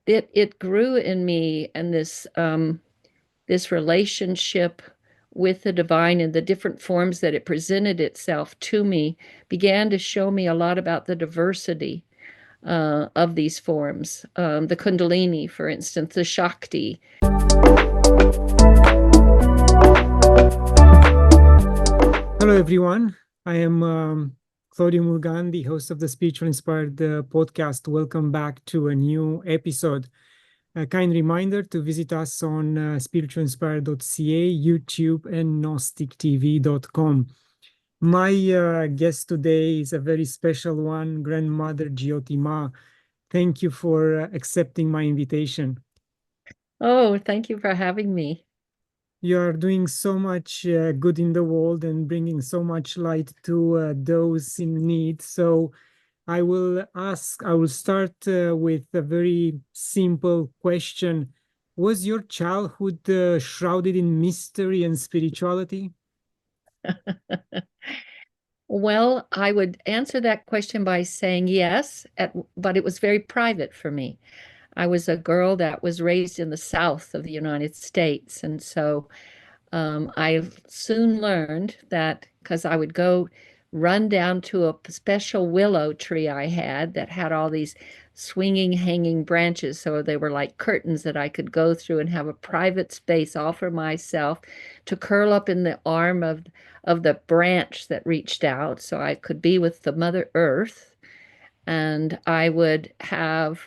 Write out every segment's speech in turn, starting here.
it grew in me, and this relationship with the divine and the different forms that it presented itself to me began to show me a lot about the diversity of these forms. The Kundalini, for instance, the Shakti. Hello, everyone. I am Claudiu Murgan, the host of the Spiritual Inspired podcast. Welcome back to a new episode. A kind reminder to visit us on spiritualinspired.ca, YouTube, and gnostictv.com. My guest today is a very special one, Grandmother Jyoti Ma. Thank you for accepting my invitation. Oh, thank you for having me. You are doing so much good in the world and bringing so much light to those in need. So I will start with a very simple question. Was your childhood shrouded in mystery and spirituality? Well, I would answer that question by saying yes, but it was very private for me. I was a girl that was raised in the South of the United States, and so I soon learned that because I would go run down to a special willow tree I had that had all these swinging, hanging branches. So they were like curtains that I could go through and have a private space all for myself to curl up in the arm of the branch that reached out so I could be with the Mother Earth. And I would have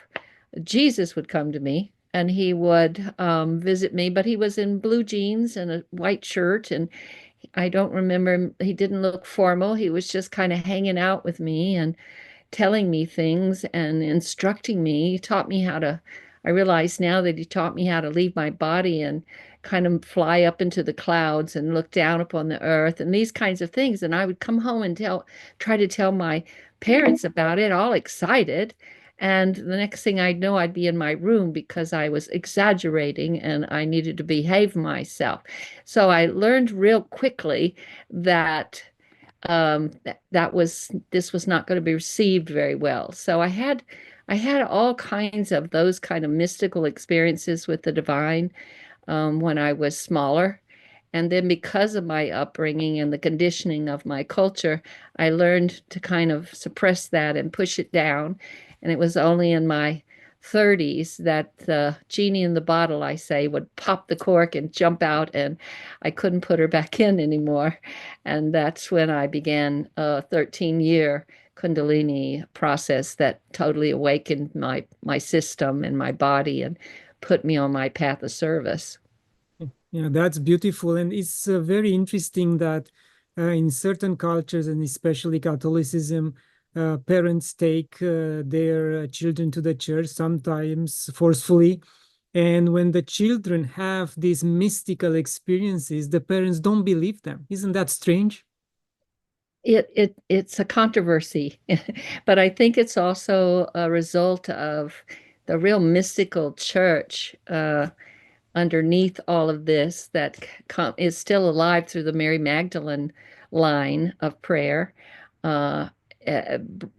Jesus would come to me and he would visit me, but he was in blue jeans and a white shirt. And I don't remember, he didn't look formal. He was just kind of hanging out with me and telling me things and instructing me. He taught me how to, I realize now that he taught me how to leave my body and kind of fly up into the clouds and look down upon the earth and these kinds of things. And I would come home and try to tell my parents about it, all excited. And the next thing I'd know, I'd be in my room because I was exaggerating and I needed to behave myself. So I learned real quickly that this was not going to be received very well. So I had all kinds of those kind of mystical experiences with the divine when I was smaller. And then because of my upbringing and the conditioning of my culture, I learned to kind of suppress that and push it down. And it was only in my 30s that the genie in the bottle, I say, would pop the cork and jump out, and I couldn't put her back in anymore. And that's when I began a 13-year Kundalini process that totally awakened my system and my body and put me on my path of service. Yeah, that's beautiful. And it's very interesting that in certain cultures, and especially Catholicism, parents take their children to the church, sometimes forcefully. And when the children have these mystical experiences, the parents don't believe them. Isn't that strange? It's a controversy, but I think it's also a result of the real mystical church underneath all of this that is still alive through the Mary Magdalene line of prayer. Uh,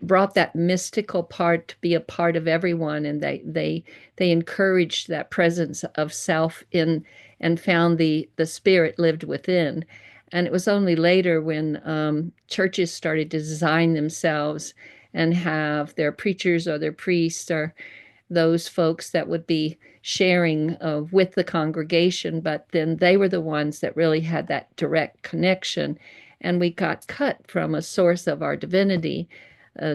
Brought that mystical part to be a part of everyone, and they encouraged that presence of self in and found the spirit lived within. And it was only later when churches started to design themselves and have their preachers or their priests or those folks that would be sharing with the congregation, but then they were the ones that really had that direct connection. And we got cut from a source of our divinity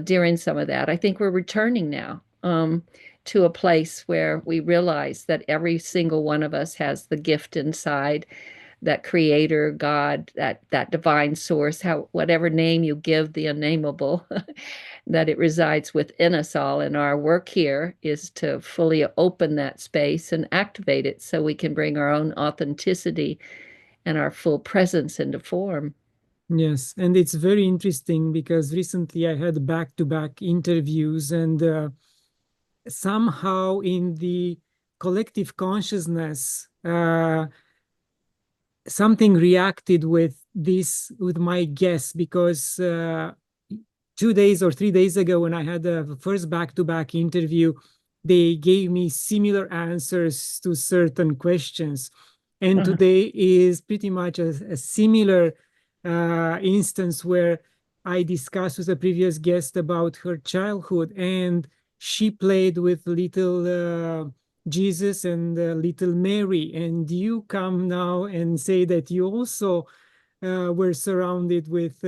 during some of that. I think we're returning now to a place where we realize that every single one of us has the gift inside, that creator, God, that divine source, how whatever name you give the unnameable, that it resides within us all. And our work here is to fully open that space and activate it so we can bring our own authenticity and our full presence into form. Yes, and it's very interesting because recently I had back-to-back interviews, and somehow in the collective consciousness, something reacted with my guess, because 2 days or 3 days ago, when I had the first back-to-back interview, they gave me similar answers to certain questions. And Uh-huh. today is pretty much a similar instance where I discussed with a previous guest about her childhood, and she played with little Jesus and little Mary. And you come now and say that you also were surrounded with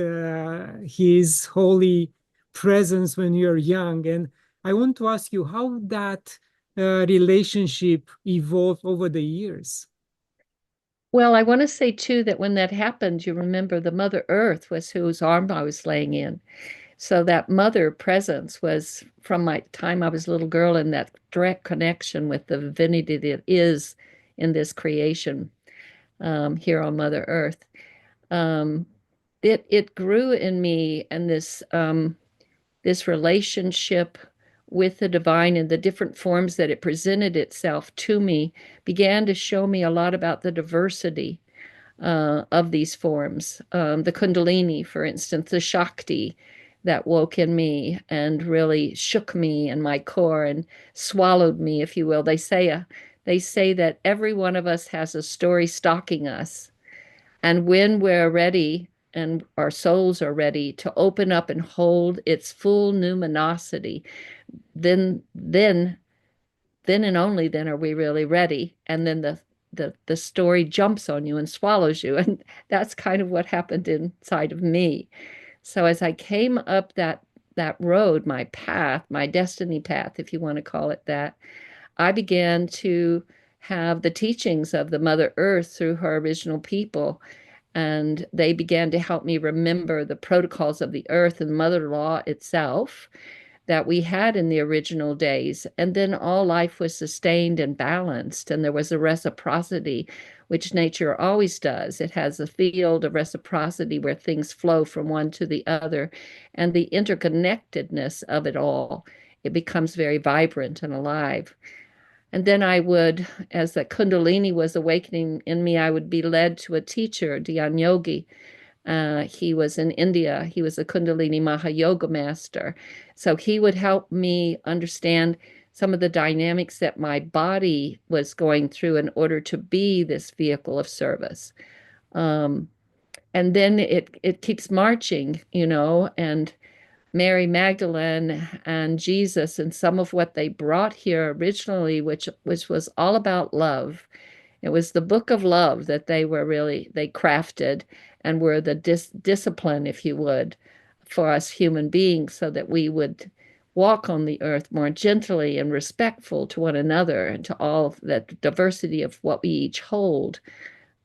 his holy presence when you're young. And I want to ask you how that relationship evolved over the years. Well, I want to say too that when that happened, you remember the Mother Earth was whose arm I was laying in. So that mother presence was from my time I was a little girl, and that direct connection with the divinity that is in this creation here on Mother Earth. Um, it grew in me, and this relationship with the divine and the different forms that it presented itself to me began to show me a lot about the diversity of these forms. The Kundalini, for instance, the Shakti that woke in me and really shook me in my core and swallowed me, if you will. They say that every one of us has a story stalking us, and when we're ready and our souls are ready to open up and hold its full numinosity, then and only then are we really ready. And then the story jumps on you and swallows you. And that's kind of what happened inside of me. So as I came up that road, my path, my destiny path, if you want to call it that, I began to have the teachings of the Mother Earth through her original people. And they began to help me remember the protocols of the earth and Mother Law itself that we had in the original days. And then all life was sustained and balanced, and there was a reciprocity, which nature always does. It has a field of reciprocity where things flow from one to the other, and the interconnectedness of it all. It becomes very vibrant and alive. And then I would, as the Kundalini was awakening in me, I would be led to a teacher, Dhyan Yogi, he was in India. He was a Kundalini Mahayoga master. So he would help me understand some of the dynamics that my body was going through in order to be this vehicle of service. Um, and then it keeps marching, and Mary Magdalene and Jesus and some of what they brought here originally, which was all about love. It was the book of love that they crafted and were the discipline, if you would, for us human beings so that we would walk on the earth more gently and respectful to one another and to all that diversity of what we each hold.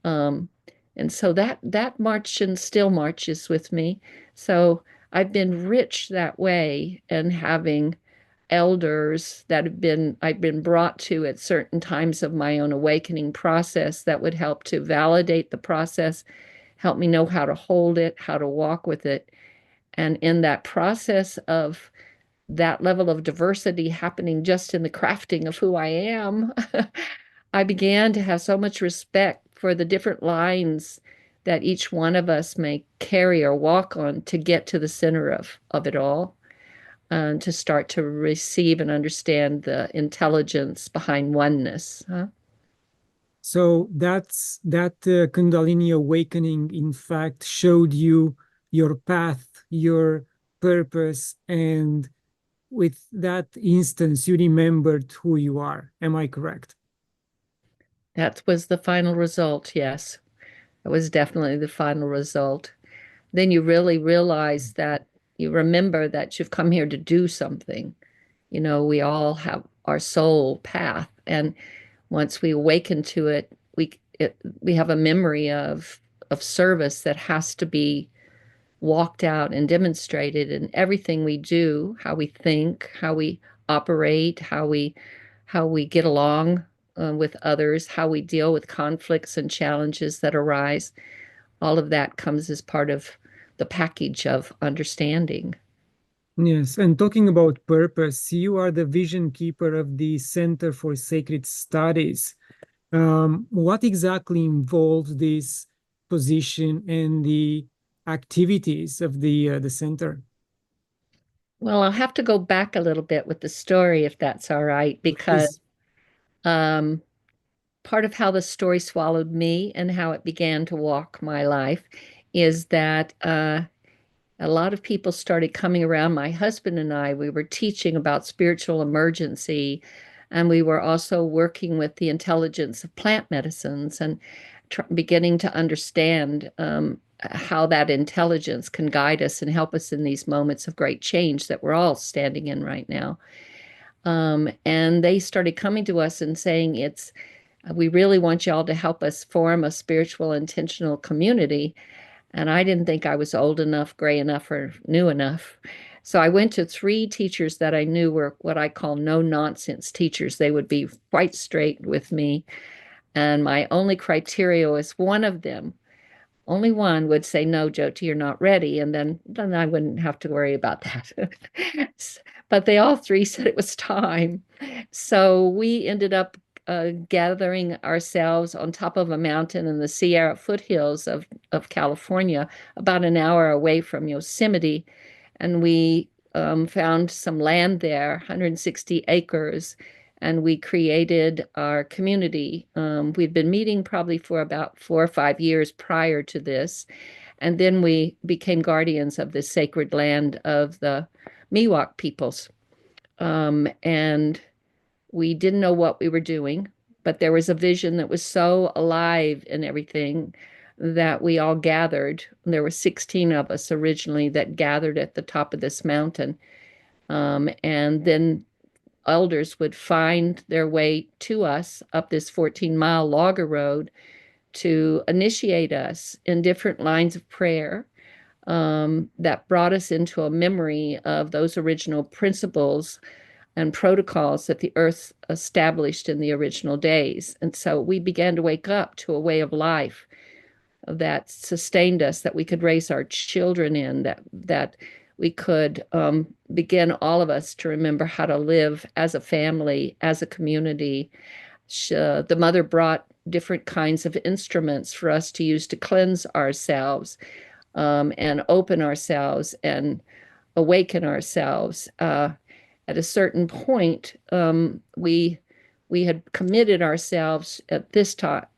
Um, and so that marched and still marches with me. So I've been rich that way, and having elders that I've been brought to at certain times of my own awakening process that would help to validate the process, help me know how to hold it, how to walk with it. And in that process of that level of diversity happening just in the crafting of who I am, I began to have so much respect for the different lines that each one of us may carry or walk on to get to the center of it all, to start to receive and understand the intelligence behind oneness. Huh? So that Kundalini awakening, in fact, showed you your path, your purpose, and with that instance, you remembered who you are. Am I correct? That was the final result, yes. It was definitely the final result. Then you really realize that you remember that you've come here to do something. We all have our soul path, and once we awaken to it, we have a memory of service that has to be walked out and demonstrated in everything we do, how we think, how we operate, how we get along with others, how we deal with conflicts and challenges that arise. All of that comes as part of the package of understanding. Yes, and talking about purpose, you are the vision keeper of the Center for Sacred Studies. What exactly involves this position and the activities of the center? Well, I'll have to go back a little bit with the story if that's all right, because Please. um, part of how the story swallowed me and how it began to walk my life is that a lot of people started coming around. My husband and I, we were teaching about spiritual emergency, and we were also working with the intelligence of plant medicines and beginning to understand how that intelligence can guide us and help us in these moments of great change that we're all standing in right now. And they started coming to us and saying, we really want y'all to help us form a spiritual intentional community. And I didn't think I was old enough, gray enough, or new enough. So I went to three teachers that I knew were what I call no nonsense teachers. They would be quite straight with me. And my only criteria was one of them, only one would say, no, Jyoti, you're not ready. And then I wouldn't have to worry about that. But they all three said it was time. So we ended up gathering ourselves on top of a mountain in the Sierra foothills of California, about an hour away from Yosemite. And we found some land there, 160 acres, and we created our community. We'd been meeting probably for about 4 or 5 years prior to this, and then we became guardians of the sacred land of the Miwok peoples. And we didn't know what we were doing, but there was a vision that was so alive and everything that we all gathered. There were 16 of us originally that gathered at the top of this mountain. And then elders would find their way to us up this 14-mile logger road to initiate us in different lines of prayer that brought us into a memory of those original principles and protocols that the earth established in the original days. And so we began to wake up to a way of life that sustained us, that we could raise our children in, that we could begin, all of us, to remember how to live as a family, as a community. The mother brought different kinds of instruments for us to use to cleanse ourselves and open ourselves and awaken ourselves. At a certain point, we had committed ourselves at this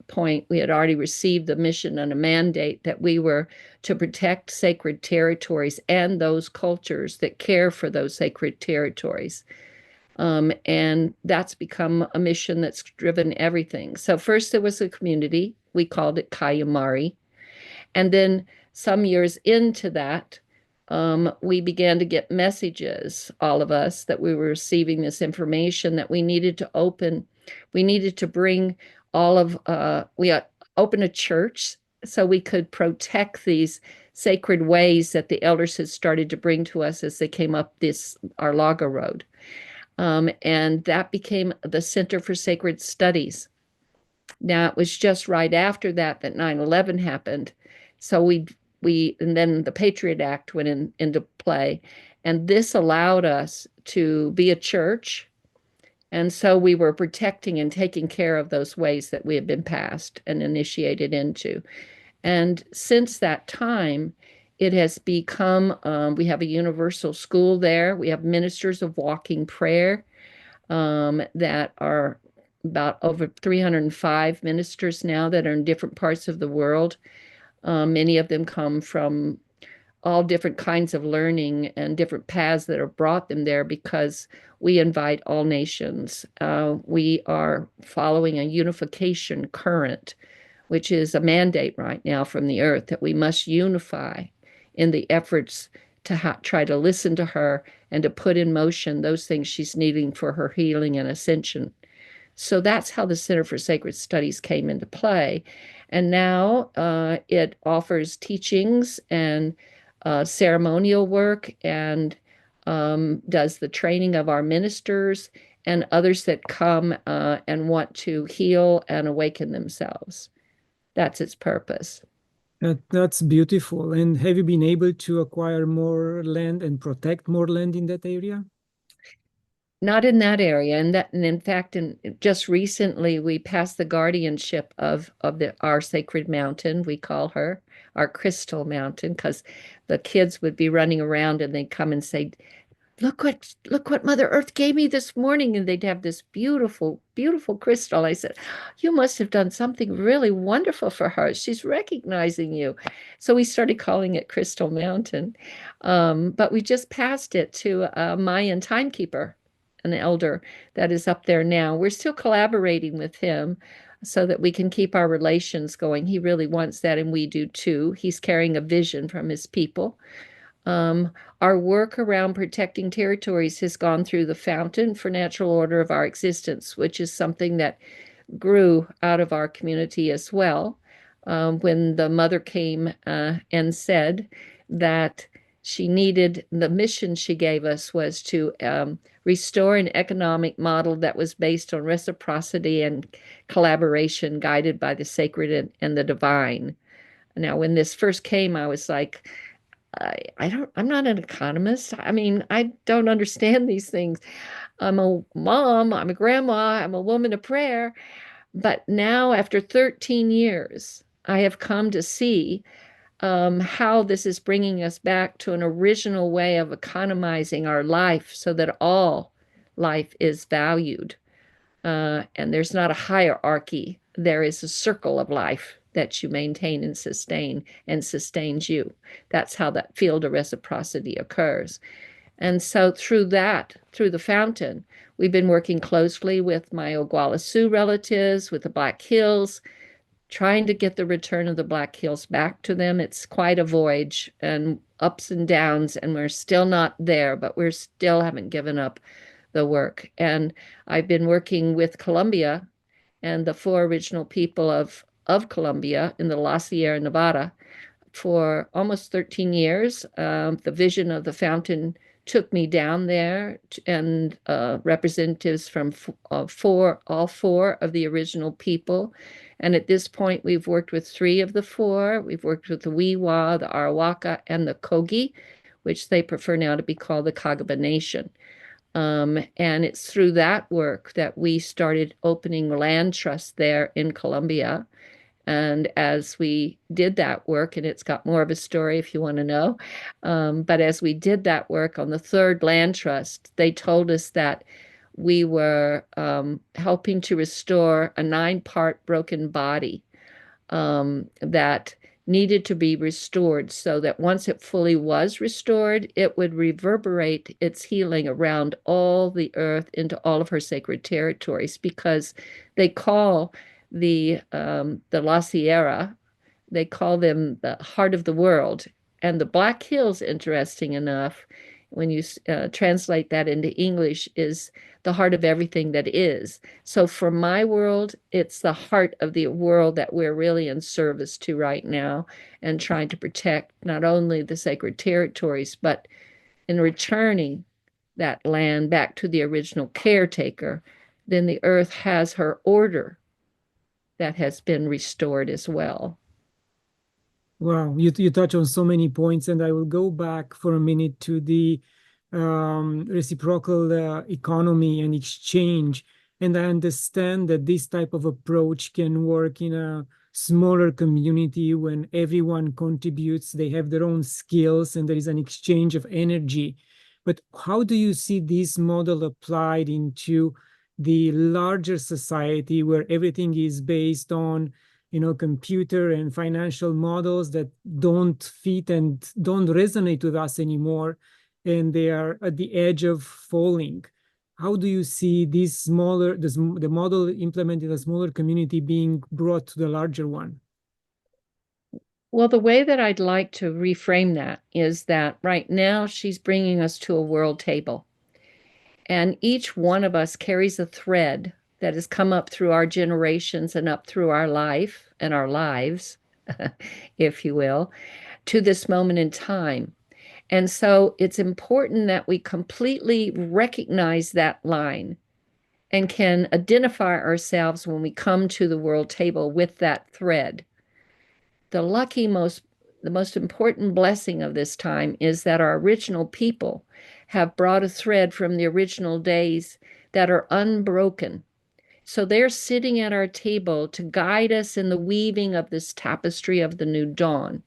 point. We had already received the mission and a mandate that we were to protect sacred territories and those cultures that care for those sacred territories. And that's become a mission that's driven everything. So first there was a community. We called it Kayamari. And then some years into that, we began to get messages, all of us, that we were receiving this information that we needed to open. We needed to bring we open a church so we could protect these sacred ways that the elders had started to bring to us as they came up our logger road. And that became the Center for Sacred Studies. Now, it was just right after that 9/11 happened. So and then the Patriot Act went into play. And this allowed us to be a church. And so we were protecting and taking care of those ways that we had been passed and initiated into. And since that time, it has become, we have a universal school there. We have ministers of walking prayer that are about over 305 ministers now that are in different parts of the world. Many of them come from all different kinds of learning and different paths that have brought them there because we invite all nations. We are following a unification current, which is a mandate right now from the earth that we must unify in the efforts to try to listen to her and to put in motion those things she's needing for her healing and ascension. So that's how the Center for Sacred Studies came into play. And now it offers teachings and ceremonial work and does the training of our ministers and others that come and want to heal and awaken themselves. That's its purpose. That's beautiful. And have you been able to acquire more land and protect more land in that area? Not in that area, and in fact, just recently we passed the guardianship of our sacred mountain. We call her our crystal mountain because the kids would be running around and they'd come and say, look what Mother Earth gave me this morning. And they'd have this beautiful, beautiful crystal. I said, you must have done something really wonderful for her. She's recognizing you. So we started calling it Crystal Mountain. But we just passed it to a Mayan timekeeper, an elder that is up there now. We're still collaborating with him so that we can keep our relations going. He really wants that, and we do too. He's carrying a vision from his people. Um, our work around protecting territories has gone through the fountain for natural order of our existence, which is something that grew out of our community as well. When the mother came and said that she needed, the mission she gave us was to restore an economic model that was based on reciprocity and collaboration, guided by the sacred and the divine. Now, when this first came, I was like, I'm not an economist. I mean, I don't understand these things. I'm a mom, I'm a grandma, I'm a woman of prayer. But now, after 13 years, I have come to see how this is bringing us back to an original way of economizing our life so that all life is valued. And there's not a hierarchy. There is a circle of life that you maintain and sustains you. That's how that field of reciprocity occurs. And so through that, through the fountain, we've been working closely with my Oglala Sioux relatives, with the Black Hills, trying to get the return of the Black Hills back to them. It's quite a voyage and ups and downs, and we're still not there, but we're still haven't given up the work. And I've been working with Colombia and the four original people of Colombia in the La Sierra Nevada for almost 13 years. The vision of the fountain took me down there, and representatives from all four of the original people. And at this point, we've worked with three of the four. We've worked with the Wiwa, the Arawaka, and the Kogi, which they prefer now to be called the Kagaba Nation. And it's through that work that we started opening land trusts there in Colombia. And as we did that work, and it's got more of a story if you want to know, but as we did that work on the third land trust, they told us that we were helping to restore a 9-part broken body that needed to be restored, so that once it fully was restored, it would reverberate its healing around all the earth into all of her sacred territories, because they call the La Sierra, they call them the heart of the world. And the Black Hills, interesting enough, when you translate that into English, is the heart of everything that is. So for my world, it's the heart of the world that we're really in service to right now, and trying to protect not only the sacred territories, but in returning that land back to the original caretaker, then the earth has her order that has been restored as well. Wow, you touch on so many points, and I will go back for a minute to the reciprocal economy and exchange. And I understand that this type of approach can work in a smaller community when everyone contributes, they have their own skills, and there is an exchange of energy. But how do you see this model applied into the larger society where everything is based on computer and financial models that don't fit and don't resonate with us anymore, and they are at the edge of falling? How do you see the model implemented in a smaller community being brought to the larger one? Well, the way that I'd like to reframe that is that right now she's bringing us to a world table, and each one of us carries a thread that has come up through our generations and up through our life and our lives, if you will, to this moment in time. And so it's important that we completely recognize that line and can identify ourselves when we come to the world table with that thread. The most important blessing of this time is that our original people have brought a thread from the original days that are unbroken. So they're sitting at our table to guide us in the weaving of this tapestry of the new dawn.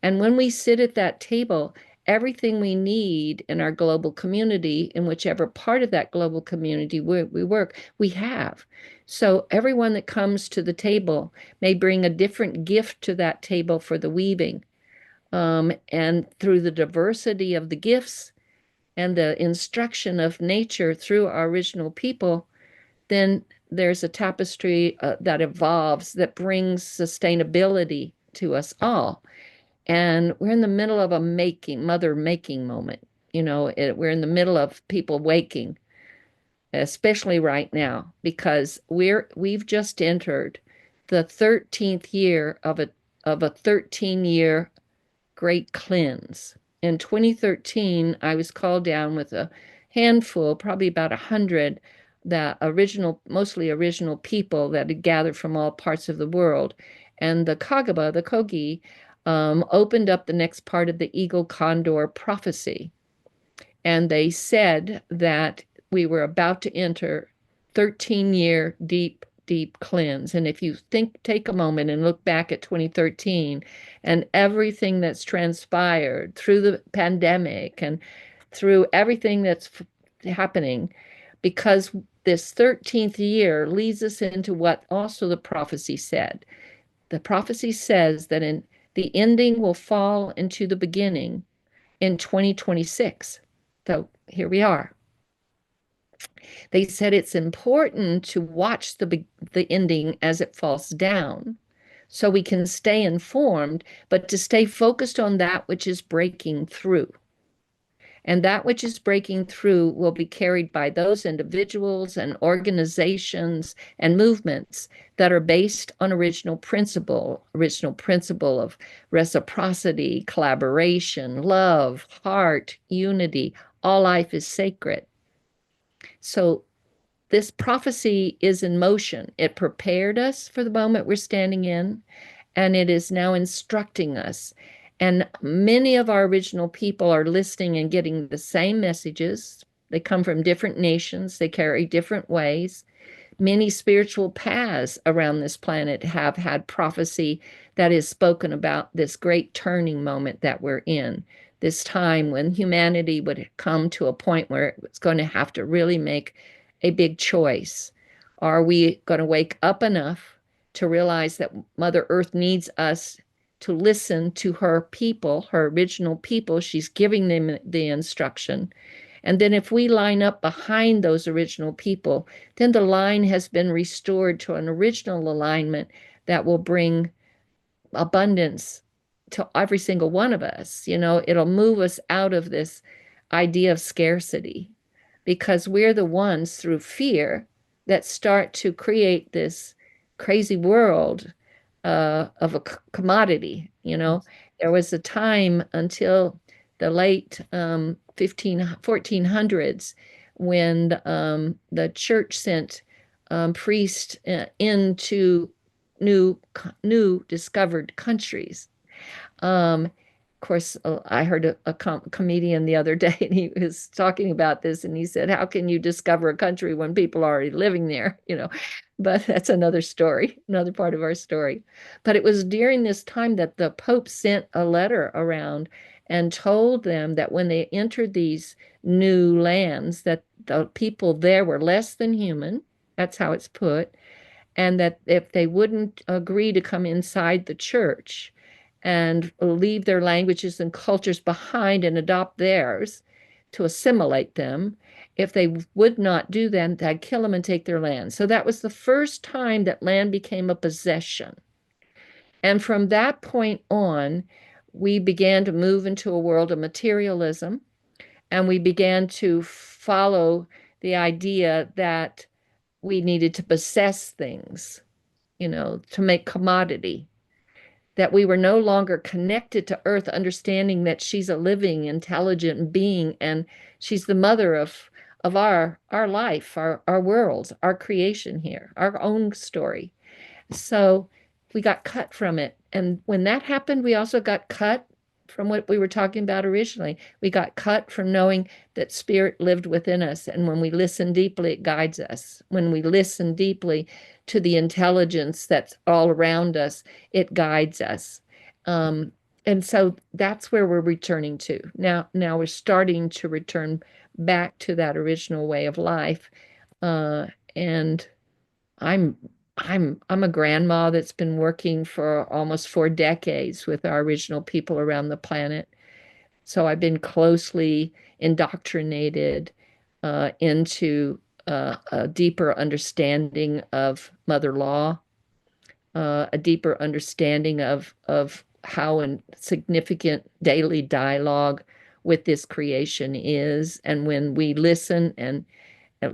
And when we sit at that table, everything we need in our global community, in whichever part of that global community we work, we have. So everyone that comes to the table may bring a different gift to that table for the weaving. And through the diversity of the gifts and the instruction of nature through our original people, then there's a tapestry that evolves that brings sustainability to us all. And we're in the middle of a mother making moment. We're in the middle of people waking, especially right now, because we've just entered the 13th year of a 13-year great cleanse. In 2013, I was called down with a handful, probably about 100, mostly original people that had gathered from all parts of the world. And the Kagaba, the Kogi, opened up the next part of the Eagle Condor prophecy. And they said that we were about to enter 13-year deep cleanse. And if you take a moment and look back at 2013 and everything that's transpired through the pandemic and through everything that's happening, because this 13th year leads us into what also the prophecy said. The prophecy says that the ending will fall into the beginning in 2026. So here we are. They said it's important to watch the ending as it falls down so we can stay informed, but to stay focused on that which is breaking through. And that which is breaking through will be carried by those individuals and organizations and movements that are based on original principle of reciprocity, collaboration, love, heart, unity. All life is sacred. So this prophecy is in motion. It prepared us for the moment we're standing in, and it is now instructing us. And many of our original people are listening and getting the same messages. They come from different nations, they carry different ways. Many spiritual paths around this planet have had prophecy that is spoken about this great turning moment that we're in, this time when humanity would come to a point where it's going to have to really make a big choice. Are we going to wake up enough to realize that Mother Earth needs us to listen to her people, her original people? She's giving them the instruction. And then if we line up behind those original people, then the line has been restored to an original alignment that will bring abundance to every single one of us. It'll move us out of this idea of scarcity, because we're the ones through fear that start to create this crazy world of a commodity. There was a time until the late 1400s when the church sent priests into new discovered countries. Of course, I heard a comedian the other day, and he was talking about this, and he said, how can you discover a country when people are already living there? But that's another story, another part of our story. But it was during this time that the Pope sent a letter around and told them that when they entered these new lands, that the people there were less than human. That's how it's put. And that if they wouldn't agree to come inside the church and leave their languages and cultures behind and adopt theirs to assimilate them, if they would not do that, they'd kill them and take their land. So that was the first time that land became a possession. And from that point on, we began to move into a world of materialism, and we began to follow the idea that we needed to possess things, to make commodity, that we were no longer connected to Earth, understanding that she's a living, intelligent being, and she's the mother of our life, our world, our creation here, our own story. So we got cut from it. And when that happened, we also got cut from what we were talking about originally. We got cut from knowing that spirit lived within us. And when we listen deeply, it guides us. When we listen deeply to the intelligence that's all around us, it guides us. And so that's where we're returning to. Now we're starting to return back to that original way of life. And I'm I'm a grandma that's been working for almost 4 decades with our original people around the planet. So I've been closely indoctrinated into a deeper understanding of mother law, a deeper understanding of how and significant daily dialogue with this creation is. And when we listen and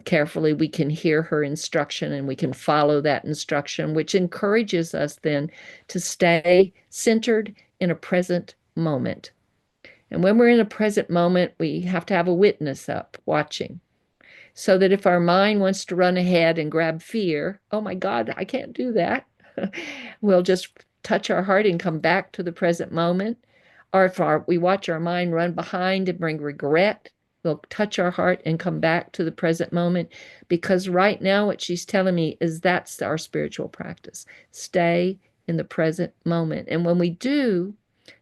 carefully, we can hear her instruction and we can follow that instruction, which encourages us then to stay centered in a present moment. And when we're in a present moment, we have to have a witness up watching so that if our mind wants to run ahead and grab fear, oh my God, I can't do that. We'll just touch our heart and come back to the present moment. Or if we watch our mind run behind and bring regret, we'll touch our heart and come back to the present moment. Because right now, what she's telling me is that's our spiritual practice. Stay in the present moment. And when we do,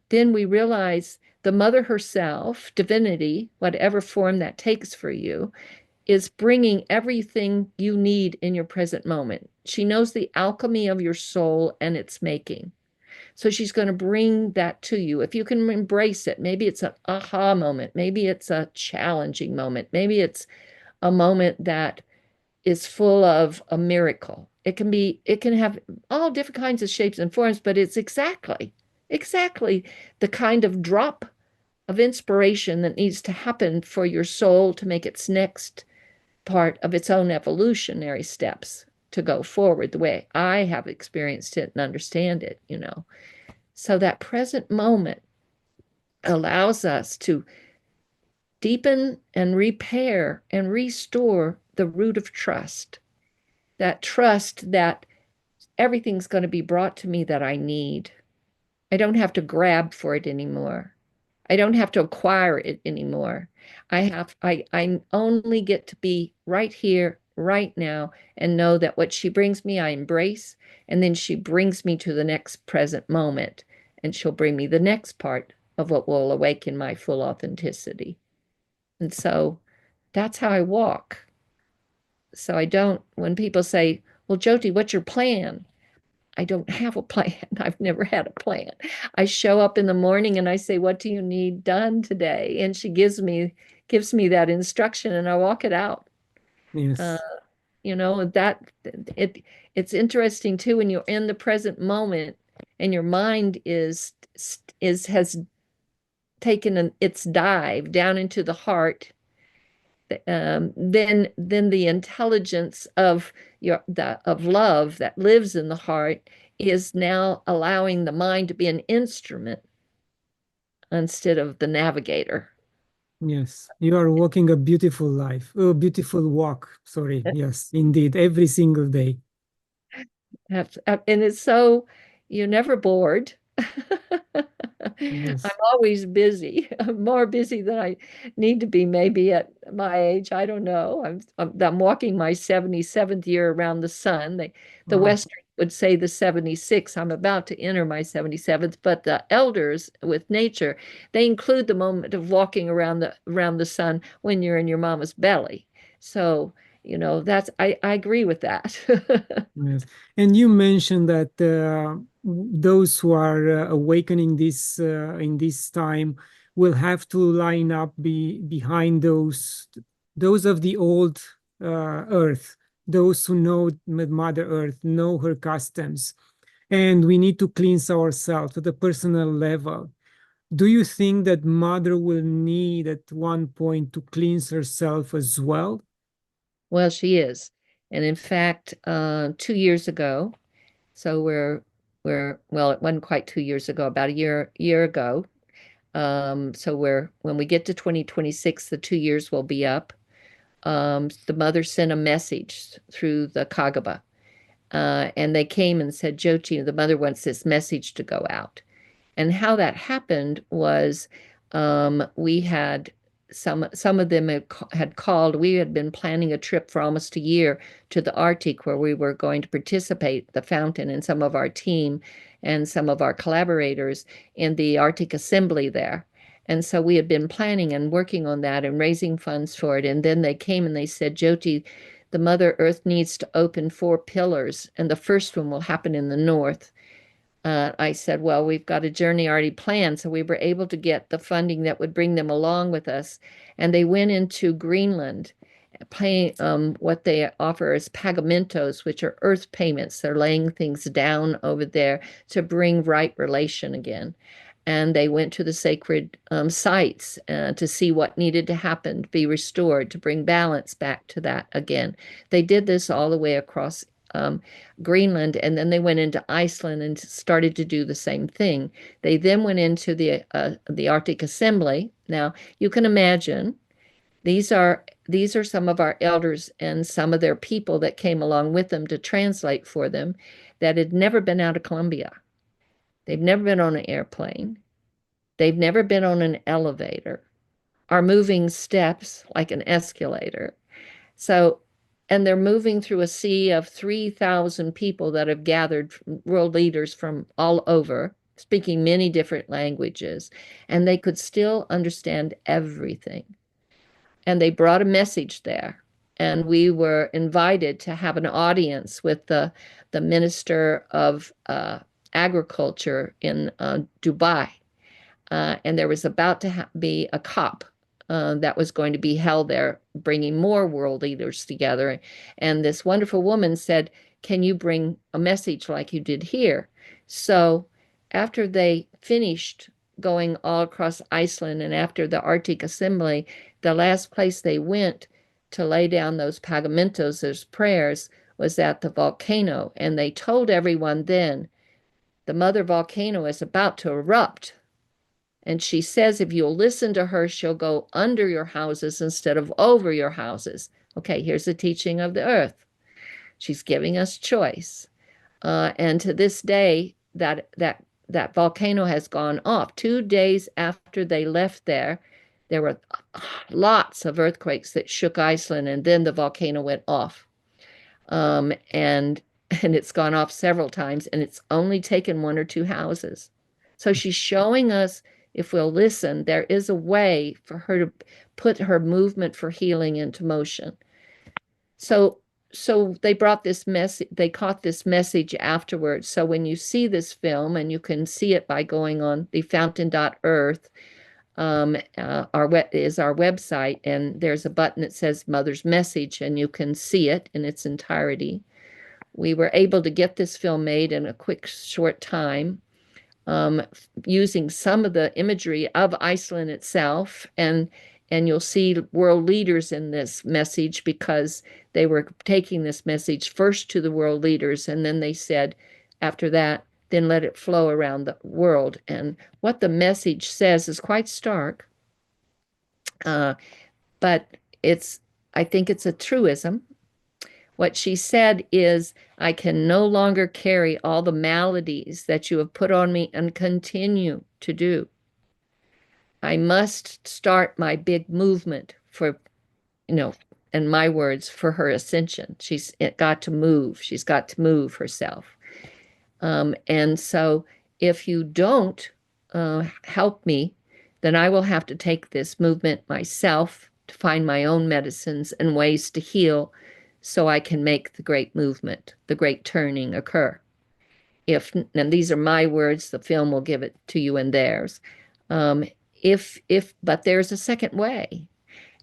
then we realize the mother herself, divinity, whatever form that takes for you, is bringing everything you need in your present moment. She knows the alchemy of your soul and its making. So she's going to bring that to you. If you can embrace it, maybe it's an aha moment, maybe it's a challenging moment, maybe it's a moment that is full of a miracle. It can have all different kinds of shapes and forms, but it's exactly the kind of drop of inspiration that needs to happen for your soul to make its next part of its own evolutionary steps to go forward the way I have experienced it and understand it. So that present moment allows us to deepen and repair and restore the root of trust. That trust that everything's going to be brought to me that I need. I don't have to grab for it anymore. I don't have to acquire it anymore. I only get to be right here, right now, and know that what she brings me, I embrace, and then she brings me to the next present moment, and she'll bring me the next part of what will awaken my full authenticity. And so that's how I walk. So I don't, when people say, well, Jyoti, what's your plan? I don't have a plan. I've never had a plan. I show up in the morning and I say, "What do you need done today?" And she gives me that instruction and I walk it out. Uh, Yes. that it's interesting too when you're in the present moment and your mind is has taken its dive down into the heart. Then the intelligence of love that lives in the heart is now allowing the mind to be an instrument instead of the navigator. Yes. You are walking a beautiful life, a beautiful walk. Sorry. Yes, indeed. Every single day. And it's so you're never bored. I'm Yes. always busy. I'm more busy than I need to be, maybe at my age. I don't know. I'm walking my 77th year around the sun. The Wow. Western would say the 76. I'm about to enter my 77th, but the elders with nature, they include the moment of walking around the sun when you're in your mama's belly. So, that's I agree with that. Yes. And you mentioned that those who are awakening this in this time will have to line up behind those of the old earth, those who know Mother Earth, know her customs, and we need to cleanse ourselves at a personal level. Do you think that Mother will need at one point to cleanse herself as well? Well, she is. And in fact, 2 years ago, so well, it wasn't quite 2 years ago, about a year ago. So when we get to 2026, the 2 years will be up. The mother sent a message through the Kagaba, and they came and said, Jyoti, the mother wants this message to go out. And how that happened was we had some of them had called. We had been planning a trip for almost a year to the Arctic where we were going to participate, the fountain and some of our team and some of our collaborators in the Arctic Assembly there. And so we had been planning and working on that and raising funds for it. And then they came and they said, Jyoti, the Mother Earth needs to open 4 pillars, and the first one will happen in the north. I said, well, we've got a journey already planned. So we were able to get the funding that would bring them along with us. And they went into Greenland, paying what they offer as pagamentos, which are earth payments. They're laying things down over there to bring right relation again. And they went to the sacred sites to see what needed to happen to be restored, to bring balance back to that again. They did this all the way across Greenland, and then they went into Iceland and started to do the same thing. They then went into the Arctic Assembly. Now, you can imagine these are some of our elders and some of their people that came along with them to translate for them that had never been out of Columbia. They've never been on an airplane. They've never been on an elevator, are moving steps like an escalator. So, and they're moving through a sea of 3,000 people that have gathered, world leaders from all over, speaking many different languages, and they could still understand everything. And they brought a message there. And we were invited to have an audience with the Minister of Agriculture in Dubai. And there was about to be a COP that was going to be held there, bringing more world leaders together. And this wonderful woman said, can you bring a message like you did here? So after they finished going all across Iceland and after the Arctic Assembly, the last place they went to lay down those pagamentos, those prayers, was at the volcano. And they told everyone then, the mother volcano is about to erupt. And she says, if you'll listen to her, she'll go under your houses instead of over your houses. Okay, here's the teaching of the earth. She's giving us choice. And to this day, that volcano has gone off. 2 days after they left there were lots of earthquakes that shook Iceland, and then the volcano went off. And it's gone off several times, and it's only taken 1 or 2 houses. So she's showing us, if we'll listen, there is a way for her to put her movement for healing into motion. So they brought this message, they caught this message afterwards. So when you see this film, and you can see it by going on thefountain.earth, our website, and there's a button that says Mother's Message, and you can see it in its entirety. We were able to get this film made in a quick, short time, using some of the imagery of Iceland itself, and you'll see world leaders in this message because they were taking this message first to the world leaders, and then they said, after that, then let it flow around the world. And what the message says is quite stark, but I think it's a truism. What she said is, I can no longer carry all the maladies that you have put on me and continue to do. I must start my big movement for, in my words, for her ascension. She's got to move. She's got to move herself. And so if you don't help me, then I will have to take this movement myself to find my own medicines and ways to heal, so I can make the great movement, the great turning occur. And these are my words, the film will give it to you in theirs. But there's a second way.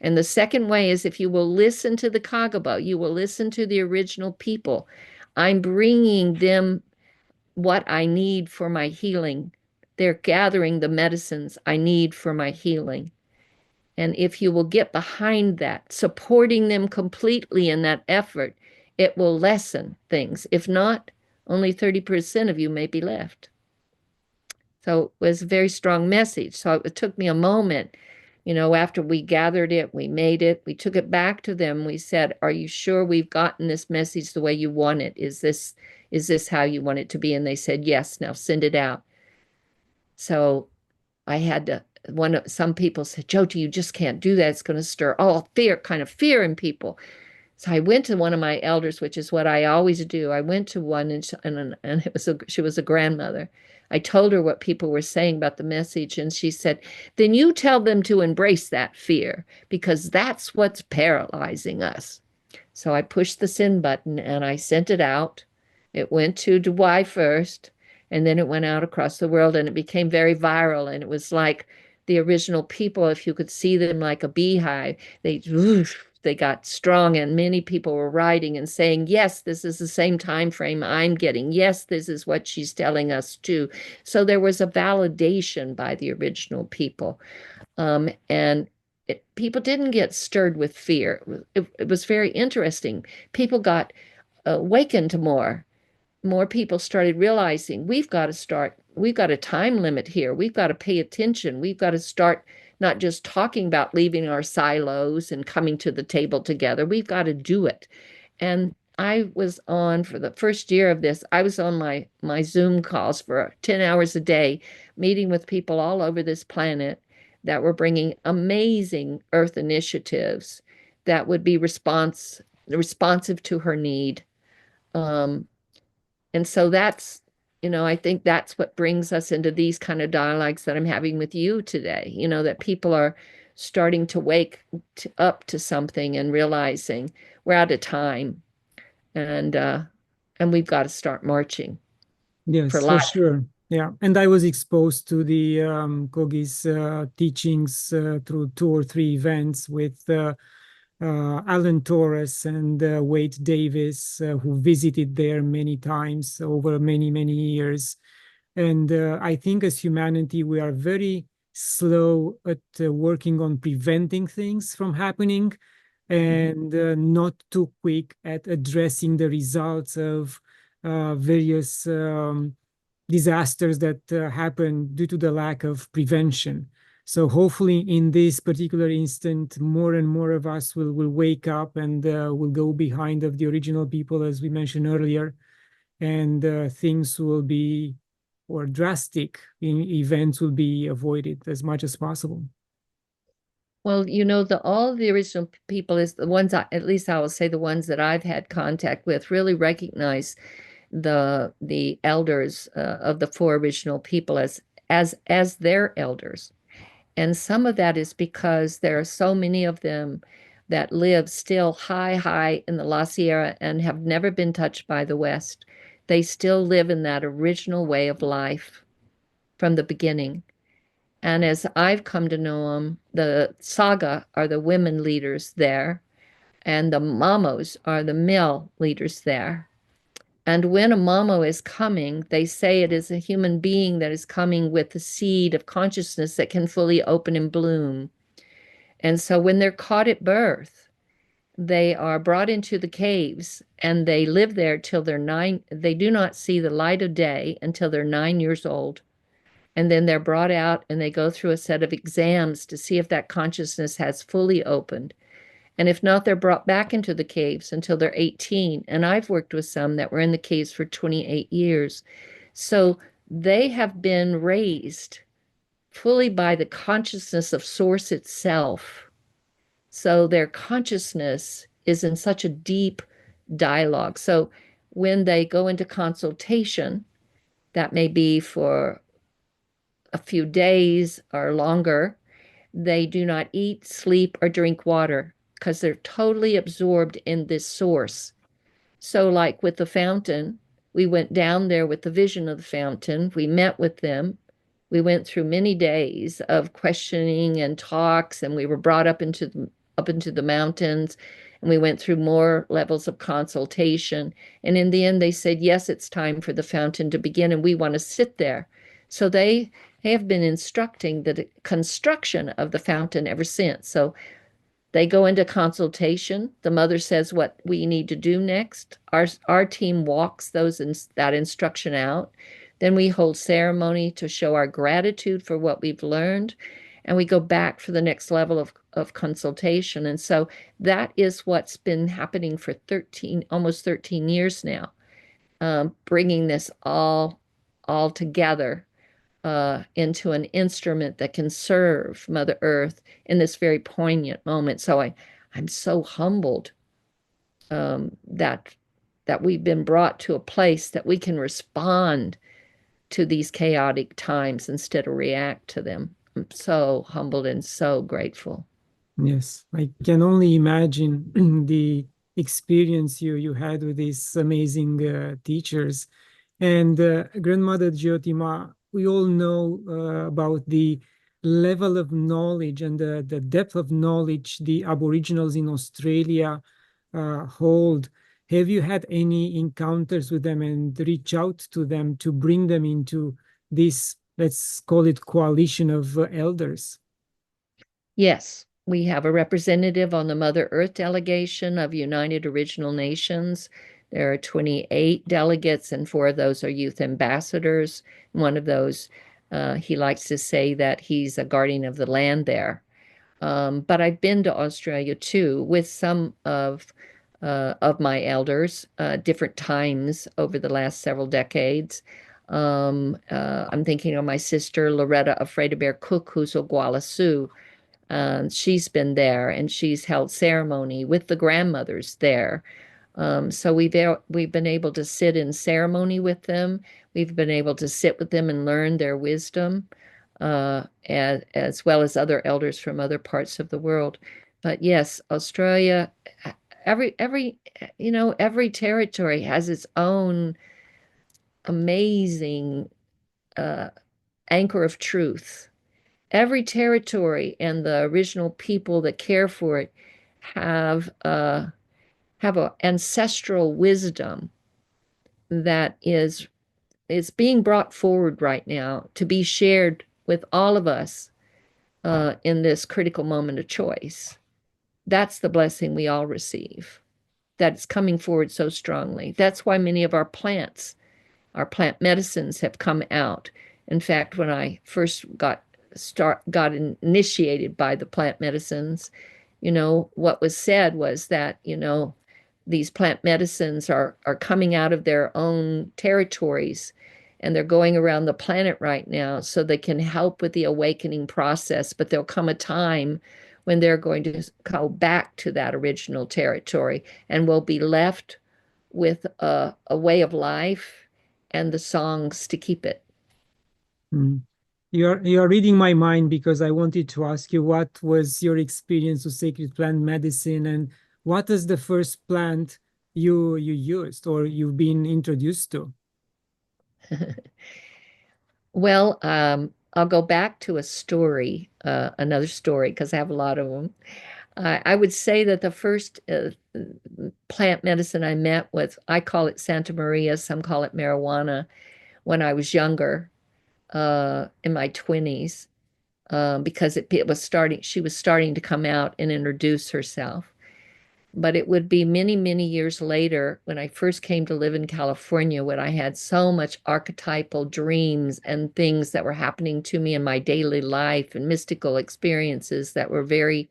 And the second way is, if you will listen to the Kagaba, you will listen to the original people. I'm bringing them what I need for my healing. They're gathering the medicines I need for my healing. And if you will get behind that, supporting them completely in that effort, it will lessen things. If not, only 30% of you may be left. So it was a very strong message. So it took me a moment, after we gathered it, we made it, we took it back to them. We said, are you sure we've gotten this message the way you want it? Is this how you want it to be? And they said, yes, now send it out. So I had to some people said, Jyoti, you just can't do that. It's going to stir all fear in people. So I went to one of my elders, which is what I always do. I went to one, and she was a grandmother. I told her what people were saying about the message, and she said, then you tell them to embrace that fear because that's what's paralyzing us. So I pushed the send button and I sent it out. It went to Dubai first, and then it went out across the world, and it became very viral. And it was like the original people, if you could see them like a beehive, they got strong, and many people were writing and saying, yes, this is the same time frame I'm getting. Yes, this is what she's telling us too. So there was a validation by the original people. And people didn't get stirred with fear. It was very interesting. People got awakened more. More people started realizing we've got a time limit here. We've got to pay attention. We've got to start not just talking about leaving our silos and coming to the table together. We've got to do it. And I was on for the first year of this, I was on my Zoom calls for 10 hours a day, meeting with people all over this planet that were bringing amazing Earth initiatives that would be responsive to her need. Um, and so I think that's what brings us into these kind of dialogues that I'm having with you today, that people are starting to wake up to something and realizing we're out of time, and we've got to start marching for Yes, for life. sure. Yeah. And I was exposed to the Kogi's teachings through two or three events with Alan Torres and Wade Davis, who visited there many times over many, many years. And I think as humanity, we are very slow at working on preventing things from happening and not too quick at addressing the results of various disasters that happen due to the lack of prevention. So hopefully in this particular instant, more and more of us will wake up and will go behind of the original people, as we mentioned earlier, and things will be, or drastic events will be avoided as much as possible. Well, all of the original people is the ones at least I will say the ones that I've had contact with really recognize the elders of the four original people as their elders. And some of that is because there are so many of them that live still high in the La Sierra and have never been touched by the West. They still live in that original way of life from the beginning. And as I've come to know them, the Saga are the women leaders there, and the Mamos are the male leaders there. And when a Mamo is coming, they say it is a human being that is coming with the seed of consciousness that can fully open and bloom. And so when they're caught at birth, they are brought into the caves and they live there till they're 9. They do not see the light of day until they're 9 years old. And then they're brought out and they go through a set of exams to see if that consciousness has fully opened. And if not, they're brought back into the caves until they're 18. And I've worked with some that were in the caves for 28 years. So they have been raised fully by the consciousness of Source itself. So their consciousness is in such a deep dialogue. So when they go into consultation, that may be for a few days or longer, they do not eat, sleep, or drink water because they're totally absorbed in this source. So, like with the fountain, we went down there with the vision of the fountain. We met with them. We went through many days of questioning and talks, and we were brought up into the mountains, and we went through more levels of consultation. And in the end, they said, yes, it's time for the fountain to begin, and we want to sit there. So they have been instructing the construction of the fountain ever since. So they go into consultation. The mother says what we need to do next. Our team walks that instruction out. Then we hold ceremony to show our gratitude for what we've learned. And we go back for the next level of consultation. And so that is what's been happening for almost 13 years now, bringing this all together into an instrument that can serve Mother Earth in this very poignant moment. So I'm so humbled that we've been brought to a place that we can respond to these chaotic times instead of react to them. I'm so humbled and so grateful. Yes, I can only imagine the experience you had with these amazing teachers. And grandmother Jyoti Ma, we all know about the level of knowledge and the depth of knowledge the Aboriginals in Australia hold. Have you had any encounters with them and reach out to them to bring them into this, let's call it, coalition of elders? Yes, we have a representative on the Mother Earth delegation of United Original Nations. There are 28 delegates, and 4 of those are youth ambassadors. One of those, he likes to say that he's a guardian of the land there. But I've been to Australia too with some of my elders, different times over the last several decades. I'm thinking of my sister Loretta Afraid Bear Cook, who's a Guala Sioux. She's been there and she's held ceremony with the grandmothers there. So we've been able to sit in ceremony with them. We've been able to sit with them and learn their wisdom, as well as other elders from other parts of the world. But yes, Australia, every every territory has its own amazing uh, anchor of truth. Every territory and the original people that care for it have an ancestral wisdom that is being brought forward right now to be shared with all of us in this critical moment of choice. That's the blessing we all receive. That's coming forward so strongly. That's why many of our plant medicines have come out. In fact, when I first got initiated by the plant medicines, what was said was that, these plant medicines are coming out of their own territories and they're going around the planet right now so they can help with the awakening process. But there'll come a time when they're going to go back to that original territory and we'll be left with a way of life and the songs to keep it. Mm. You're reading my mind because I wanted to ask you what was your experience with sacred plant medicine and what is the first plant you used or you've been introduced to? Well, I'll go back to a story, another story, because I have a lot of them. I would say that the first plant medicine I met with, I call it Santa Maria, some call it marijuana, when I was younger, in my 20s, because it was she was starting to come out and introduce herself. But it would be many, many years later when I first came to live in California, when I had so much archetypal dreams and things that were happening to me in my daily life and mystical experiences that were very,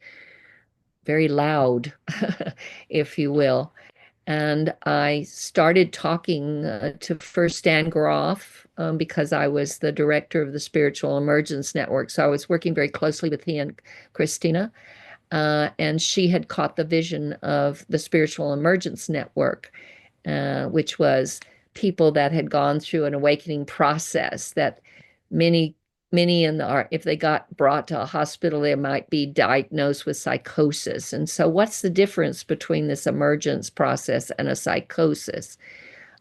very loud, if you will. And I started talking to first Stan Groff because I was the director of the Spiritual Emergence Network. So I was working very closely with he and Christina. And she had caught the vision of the Spiritual Emergence Network, which was people that had gone through an awakening process that many if they got brought to a hospital, they might be diagnosed with psychosis. And so what's the difference between this emergence process and a psychosis?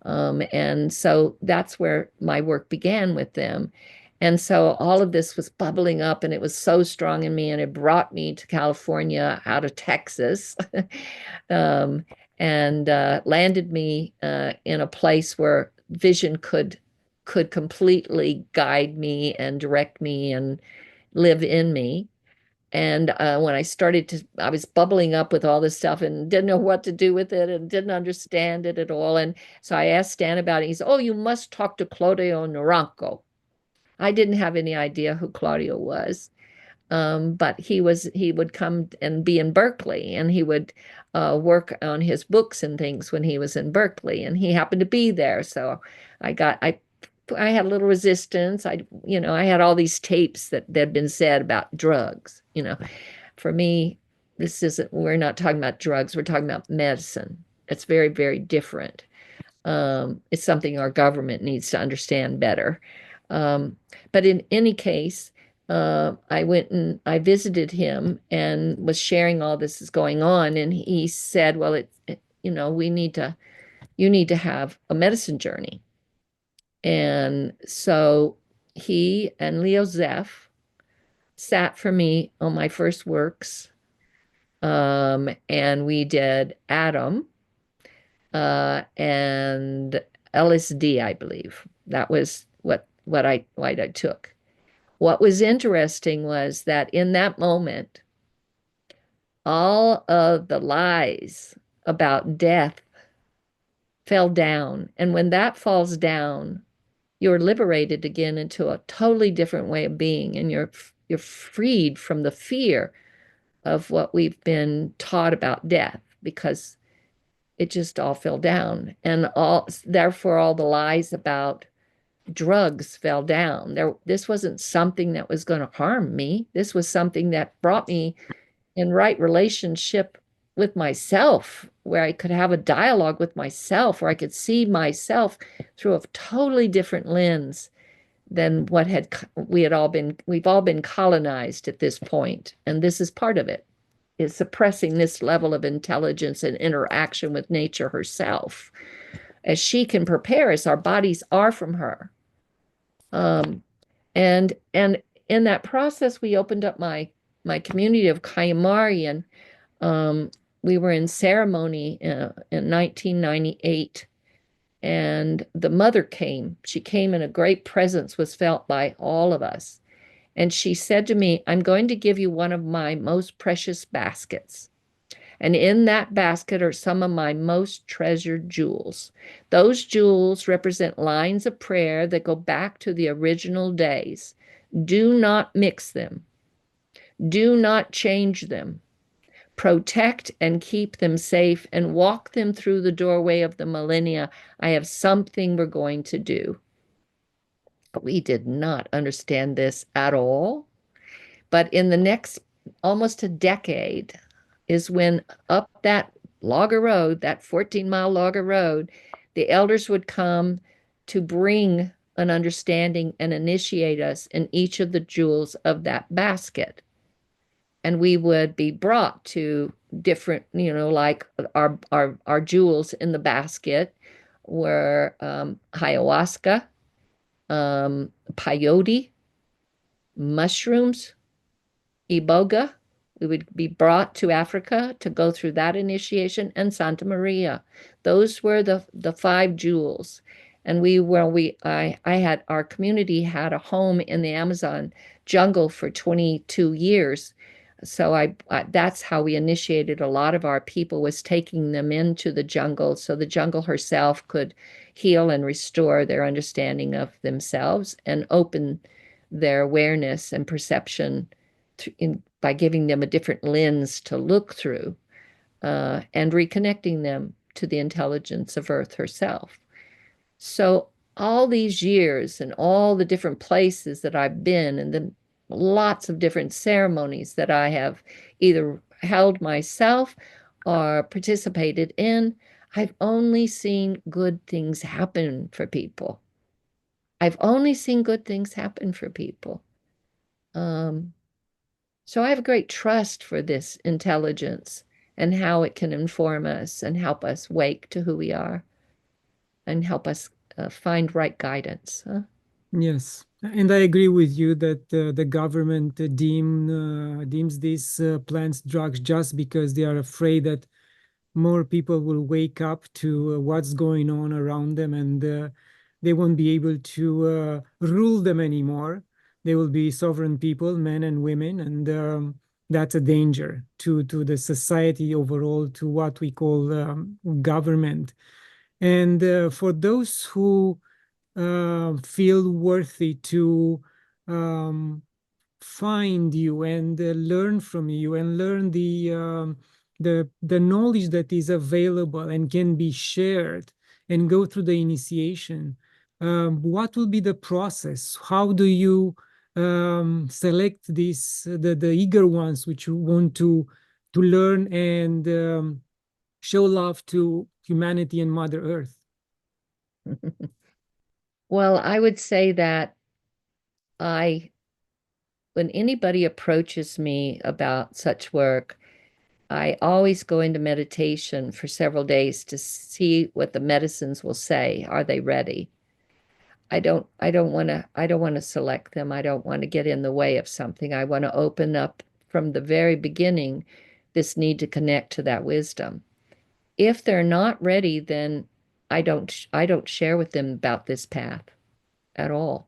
And so that's where my work began with them. And so all of this was bubbling up and it was so strong in me and it brought me to California out of Texas um, and landed me in a place where vision could completely guide me and direct me and live in me. And when I was bubbling up with all this stuff and didn't know what to do with it and didn't understand it at all. And so I asked Stan about it. He said, "Oh, you must talk to Claudio Naranco." I didn't have any idea who Claudio was. But he would come and be in Berkeley and he would work on his books and things when he was in Berkeley and he happened to be there. So I I had a little resistance. I had all these tapes that had been said about drugs. For me, we're not talking about drugs. We're talking about medicine. It's very, very different. It's something our government needs to understand better. Um, but in any case, I went and I visited him and was sharing all this is going on, and he said, "Well, you need to have a medicine journey." And so he and Leo Zeff sat for me on my first works, and we did Adam and LSD, I believe. That was what I took. What was interesting was that in that moment, all of the lies about death fell down. And when that falls down, you're liberated again into a totally different way of being, and you're freed from the fear of what we've been taught about death, because it just all fell down. And therefore all the lies about drugs fell down. This wasn't something that was going to harm me. This was something that brought me in right relationship with myself, where I could have a dialogue with myself, where I could see myself through a totally different lens than we've all been colonized at this point. And this is part of it, is suppressing this level of intelligence and interaction with nature herself. As she can prepare us, our bodies are from her. And in that process, we opened up my community of Kayamari, and we were in ceremony in 1998, and the mother came. She came, and a great presence was felt by all of us. And she said to me, "I'm going to give you one of my most precious baskets. And in that basket are some of my most treasured jewels. Those jewels represent lines of prayer that go back to the original days. Do not mix them. Do not change them. Protect and keep them safe and walk them through the doorway of the millennia. I have something we're going to do." We did not understand this at all. But in the next almost a decade is when up that logger road, that 14-mile logger road, the elders would come to bring an understanding and initiate us in each of the jewels of that basket. And we would be brought to different, like our jewels in the basket were ayahuasca, peyote, mushrooms, iboga. We would be brought to Africa to go through that initiation, and Santa Maria. Those were the five jewels. And our community had a home in the Amazon jungle for 22 years. So that's how we initiated a lot of our people, was taking them into the jungle so the jungle herself could heal and restore their understanding of themselves and open their awareness and perception by giving them a different lens to look through, and reconnecting them to the intelligence of Earth herself. So all these years and all the different places that I've been, and the lots of different ceremonies that I have either held myself or participated in, I've only seen good things happen for people. I've only seen good things happen for people. So I have great trust for this intelligence and how it can inform us and help us wake to who we are and help us find right guidance. Yes, and I agree with you that the government deems these plants drugs just because they are afraid that more people will wake up to what's going on around them, and they won't be able to rule them anymore. They will be sovereign people, men and women, and that's a danger to the society overall, to what we call government. And for those who feel worthy to find you and learn from you and learn the knowledge that is available and can be shared and go through the initiation, what will be the process? How do you select the eager ones which you want to learn and show love to humanity and Mother Earth? Well, I would say that I, when anybody approaches me about such work, I always go into meditation for several days to see what the medicines will say. Are they ready? I don't want to select them. I don't want to get in the way of something. I want to open up from the very beginning this need to connect to that wisdom. If they're not ready, then I don't share with them about this path at all.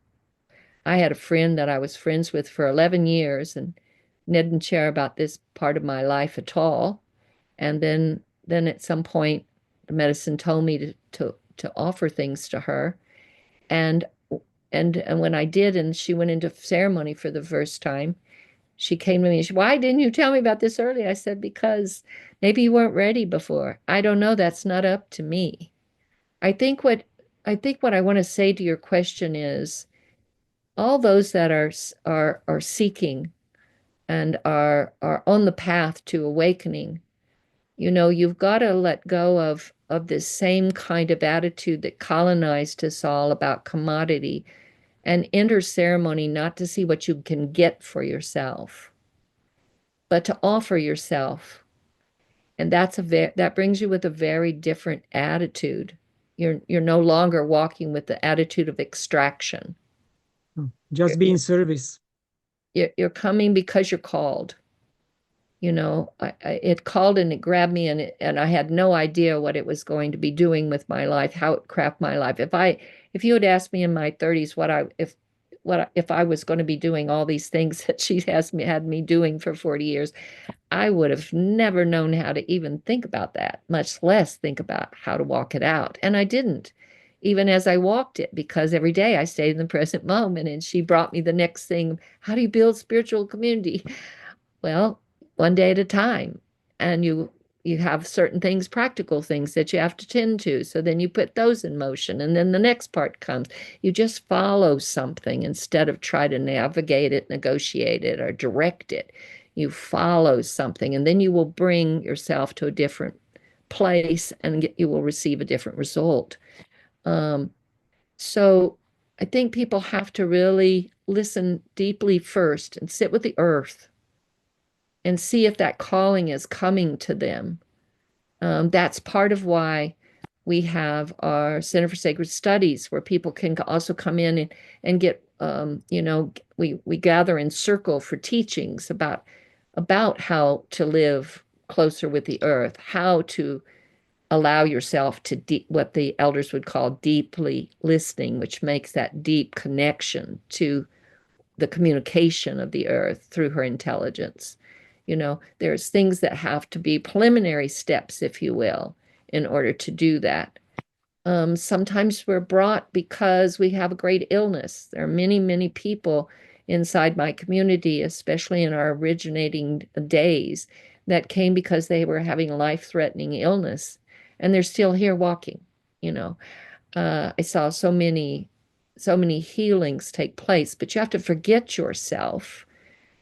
I had a friend that I was friends with for 11 years and didn't share about this part of my life at all. And then at some point, the medicine told me to offer things to her. And and when I did, and she went into ceremony for the first time, she came to me and she, why didn't you tell me about this early? I said, because maybe you weren't ready before. I don't know. That's not up to me. I think what I think what I want to say to your question is all those that are seeking and are on the path to awakening, you know, you've got to let go of this same kind of attitude that colonized us all about commodity and enter ceremony not to see what you can get for yourself, but to offer yourself. And that brings you with a very different attitude. You're no longer walking with the attitude of extraction. Just be in service. You're coming because you're called. You know, it called and it grabbed me, and I had no idea what it was going to be doing with my life, how it craft my life. If you had asked me in my 30s if I was going to be doing all these things that she had me doing for 40 years, I would have never known how to even think about that, much less think about how to walk it out. And I didn't, even as I walked it, because every day I stayed in the present moment and she brought me the next thing. How do you build spiritual community? Well, one day at a time. And you have certain things, practical things that you have to tend to. So then you put those in motion. And then the next part comes. You just follow something instead of try to navigate it, negotiate it, or direct it. You follow something, and then you will bring yourself to a different place and you will receive a different result. Um, so I think people have to really listen deeply first and sit with the earth and see if that calling is coming to them. That's part of why we have our Center for Sacred Studies, where people can also come in and get, you know, we gather in circle for teachings about how to live closer with the earth, how to allow yourself to what the elders would call deeply listening, which makes that deep connection to the communication of the earth through her intelligence. You know, there's things that have to be preliminary steps, if you will, in order to do that. Sometimes we're brought because we have a great illness. There are many, many people inside my community, especially in our originating days, that came because they were having life-threatening illness, and they're still here walking. You know, I saw so many healings take place, but you have to forget yourself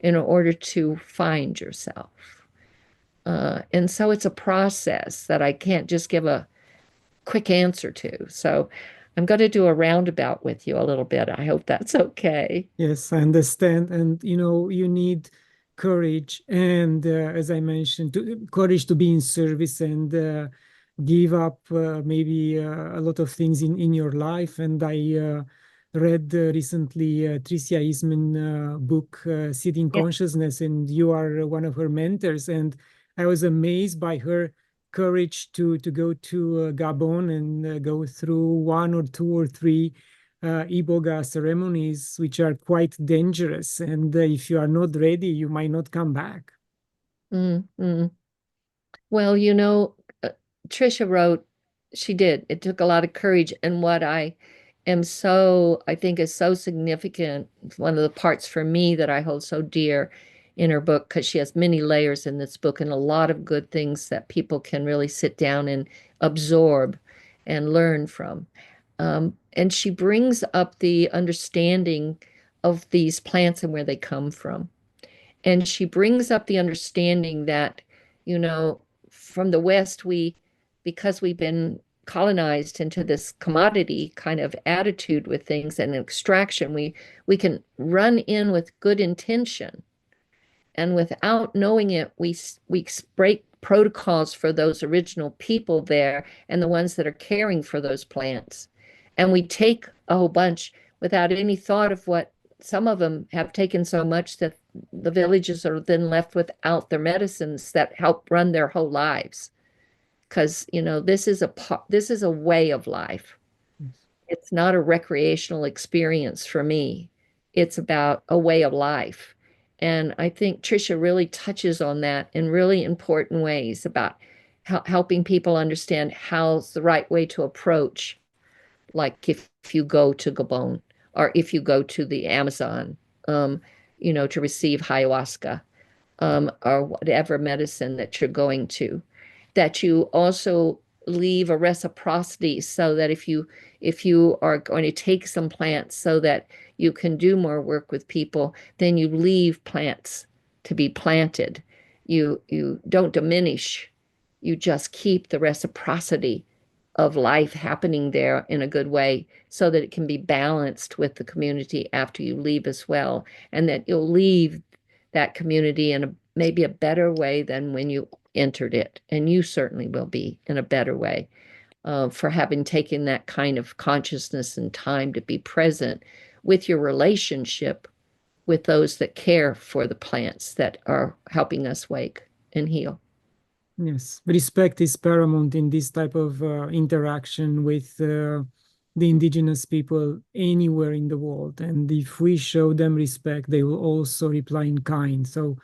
in order to find yourself. And so it's a process that I can't just give a quick answer to. So I'm going to do a roundabout with you a little bit. I hope that's okay. Yes, I understand. And you know, you need courage and as I mentioned, courage to be in service and give up maybe a lot of things in your life. And I read recently Tricia Eastman book, Seeding Yeah. Consciousness, and you are one of her mentors. And I was amazed by her courage to go to Gabon and go through one or two or three iboga ceremonies, which are quite dangerous. And if you are not ready, you might not come back. Mm-hmm. Well, you know, Trisha wrote, she did. It took a lot of courage. And what I think is so significant, one of the parts for me that I hold so dear in her book, because she has many layers in this book and a lot of good things that people can really sit down and absorb and learn from. And she brings up the understanding of these plants and where they come from. And she brings up the understanding that, you know, from the West, because we've been colonized into this commodity kind of attitude with things and extraction, we can run in with good intention, and without knowing it, we break protocols for those original people there and the ones that are caring for those plants. And we take a whole bunch without any thought of what some of them have taken so much that the villages are then left without their medicines that help run their whole lives. Because, you know, this is a way of life. Yes. It's not a recreational experience for me. It's about a way of life. And I think Tricia really touches on that in really important ways about helping people understand how's the right way to approach, like if you go to Gabon or if you go to the Amazon, um, to receive ayahuasca, or whatever medicine that you're going to, that you also leave a reciprocity so that if you are going to take some plants so that you can do more work with people, then you leave plants to be planted. You don't diminish, you just keep the reciprocity of life happening there in a good way so that it can be balanced with the community after you leave as well, and that you'll leave that community in maybe a better way than when you entered it. And you certainly will be in a better way for having taken that kind of consciousness and time to be present with your relationship with those that care for the plants that are helping us wake and heal. Yes, respect is paramount in this type of interaction with the indigenous people anywhere in the world. And if we show them respect, they will also reply in kind. So,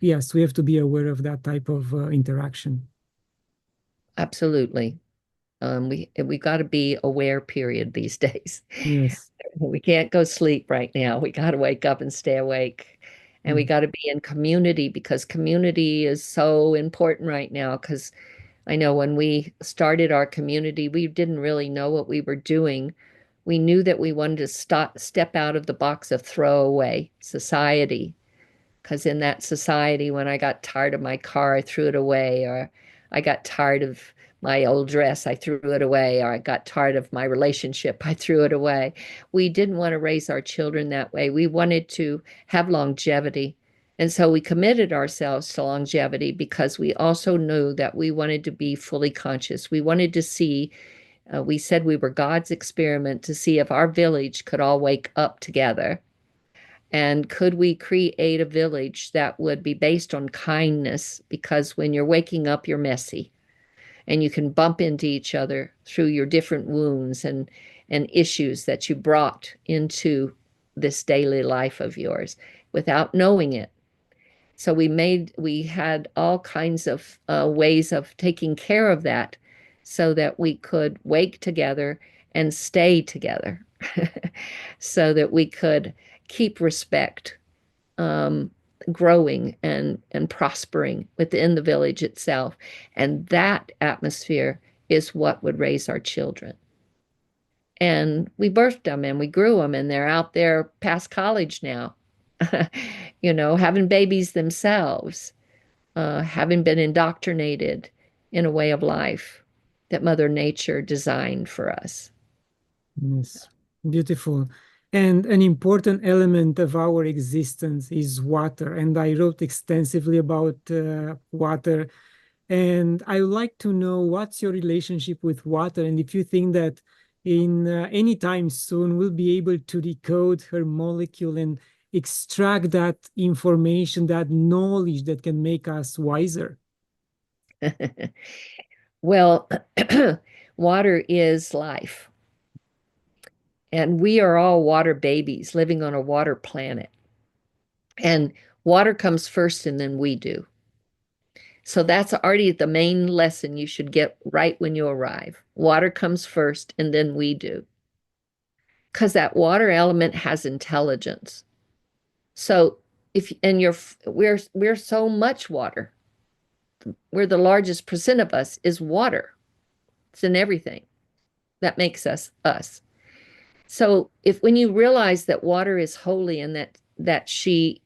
yes, we have to be aware of that type of interaction. Absolutely. We got to be aware, period, these days. Yes. We can't go sleep right now. We got to wake up and stay awake. And we Mm. got to be in community because community is so important right now. Because I know when we started our community, we didn't really know what we were doing. We knew that we wanted to step out of the box of throwaway society, because in that society, when I got tired of my car, I threw it away, or I got tired of my old dress, I threw it away, or I got tired of my relationship, I threw it away. We didn't want to raise our children that way. We wanted to have longevity. And so we committed ourselves to longevity because we also knew that we wanted to be fully conscious. We wanted to see, we said we were God's experiment to see if our village could all wake up together, and could we create a village that would be based on kindness? Because when you're waking up, you're messy and you can bump into each other through your different wounds and issues that you brought into this daily life of yours without knowing it. So we had all kinds of ways of taking care of that so that we could wake together and stay together, so that we could keep respect um, growing and prospering within the village itself. And that atmosphere is what would raise our children. And we birthed them and we grew them, and they're out there past college now, having babies themselves, having been indoctrinated in a way of life that Mother Nature designed for us. Yes, beautiful. And an important element of our existence is water. And I wrote extensively about water. And I would like to know what's your relationship with water, and if you think that in any time soon we'll be able to decode her molecule and extract that information, that knowledge that can make us wiser. Well, water is life. And we are all water babies living on a water planet. And water comes first and then we do. So that's already the main lesson you should get right when you arrive. Water comes first and then we do. Because that water element has intelligence. So if and you're we're so much water. We're the largest percent of us is water. It's in everything. that makes us us. So if when you realize that water is holy and that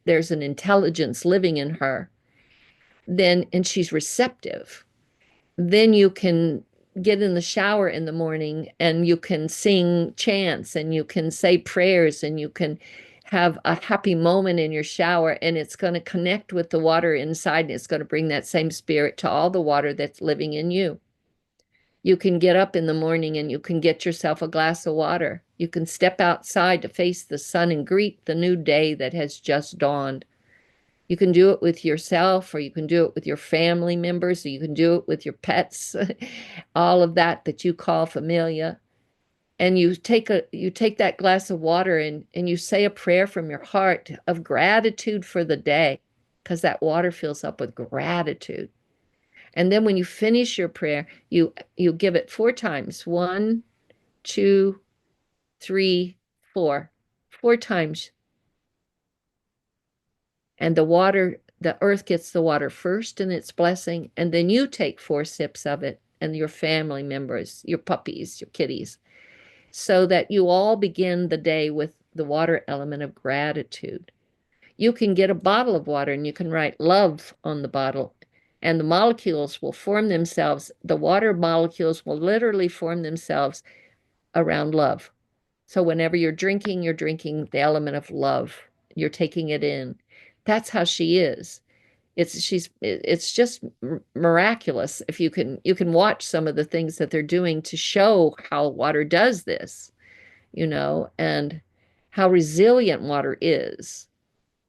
there's an intelligence living in her, then and she's receptive, then you can get in the shower in the morning and you can sing chants and you can say prayers and you can have a happy moment in your shower, and it's going to connect with the water inside, and it's going to bring that same spirit to all the water that's living in you. You can get up in the morning and you can get yourself a glass of water. You can step outside to face the sun and greet the new day that has just dawned. You can do it with yourself, or you can do it with your family members, or you can do it with your pets, all of that you call familia. And you take that glass of water and you say a prayer from your heart of gratitude for the day, because that water fills up with gratitude. And then when you finish your prayer, you give it 4 times. 1, 2, 3, 4. 4 times. And the earth gets the water first in its blessing, and then you take 4 sips of it, and your family members, your puppies, your kitties, so that you all begin the day with the water element of gratitude. You can get a bottle of water and you can write love on the bottle, and the molecules will form themselves. The water molecules will literally form themselves around love. So whenever you're drinking the element of love. You're taking it in. That's how she is. It's just miraculous. If you can watch some of the things that they're doing to show how water does this, and how resilient water is.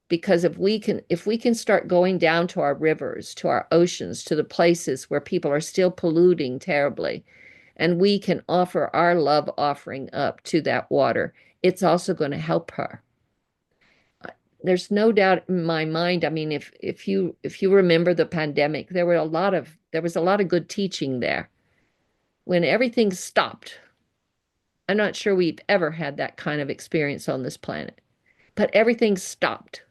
Because if we can start going down to our rivers, to our oceans, to the places where people are still polluting terribly, and we can offer our love offering up to that water, it's also going to help her. There's no doubt in my mind. I mean, if you remember the pandemic, there was a lot of good teaching there. When everything stopped, I'm not sure we've ever had that kind of experience on this planet, but everything stopped.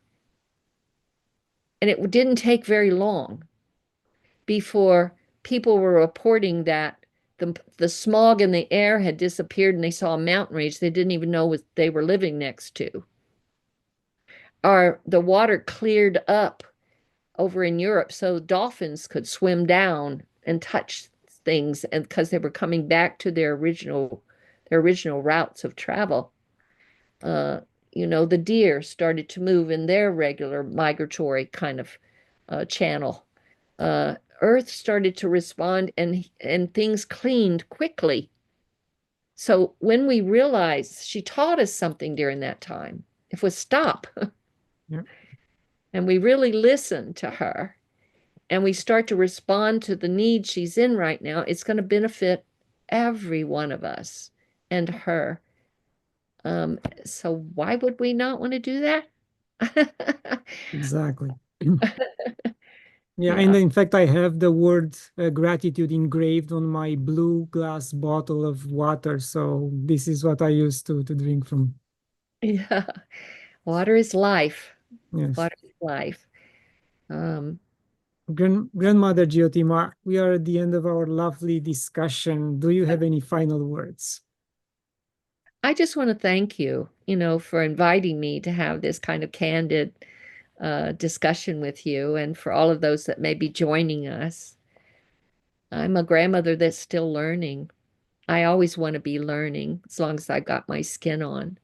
And it didn't take very long before people were reporting that the smog in the air had disappeared, and they saw a mountain range they didn't even know what they were living next to. Or the water cleared up over in Europe so dolphins could swim down and touch things, and because they were coming back to their original routes of travel. The deer started to move in their regular migratory kind of channel. Earth started to respond, and things cleaned quickly. So when we realized she taught us something during that time, it was stop. Yeah. And we really listen to her, and we start to respond to the need she's in right now, it's going to benefit every one of us and her. So why would we not want to do that? Exactly. Yeah, and Yeah. in fact, I have the word gratitude engraved on my blue glass bottle of water. So this is what I used to drink from. Yeah. Water is life. Yes. Water is life. Um, Grandmother Jyoti Ma, we are at the end of our lovely discussion. Do you have any final words? I just want to thank you, for inviting me to have this kind of candid discussion with you, and for all of those that may be joining us. I'm a grandmother that's still learning. I always want to be learning as long as I've got my skin on.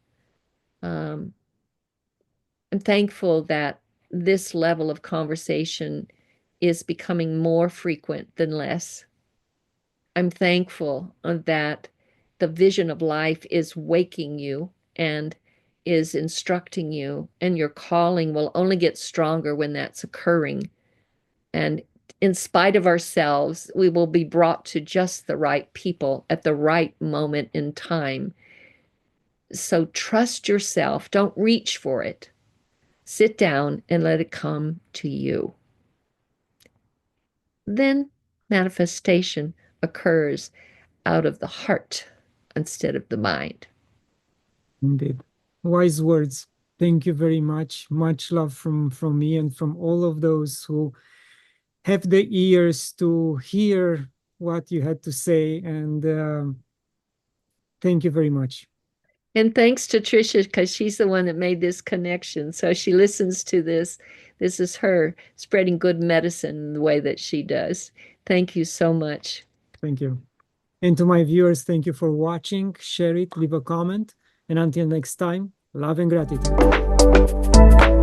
Um, I'm thankful that this level of conversation is becoming more frequent than less. I'm thankful that the vision of life is waking you and is instructing you, and your calling will only get stronger when that's occurring. And in spite of ourselves, we will be brought to just the right people at the right moment in time. So trust yourself. Don't reach for it. Sit down and let it come to you. Then manifestation occurs out of the heart instead of the mind. Indeed. Wise words. Thank you very much. Much love from me and from all of those who have the ears to hear what you had to say. And Thank you very much. And thanks to Tricia, because she's the one that made this connection. So she listens to this. This is her spreading good medicine in the way that she does. Thank you so much. Thank you. And to my viewers, thank you for watching. Share it, leave a comment. And until next time, love and gratitude.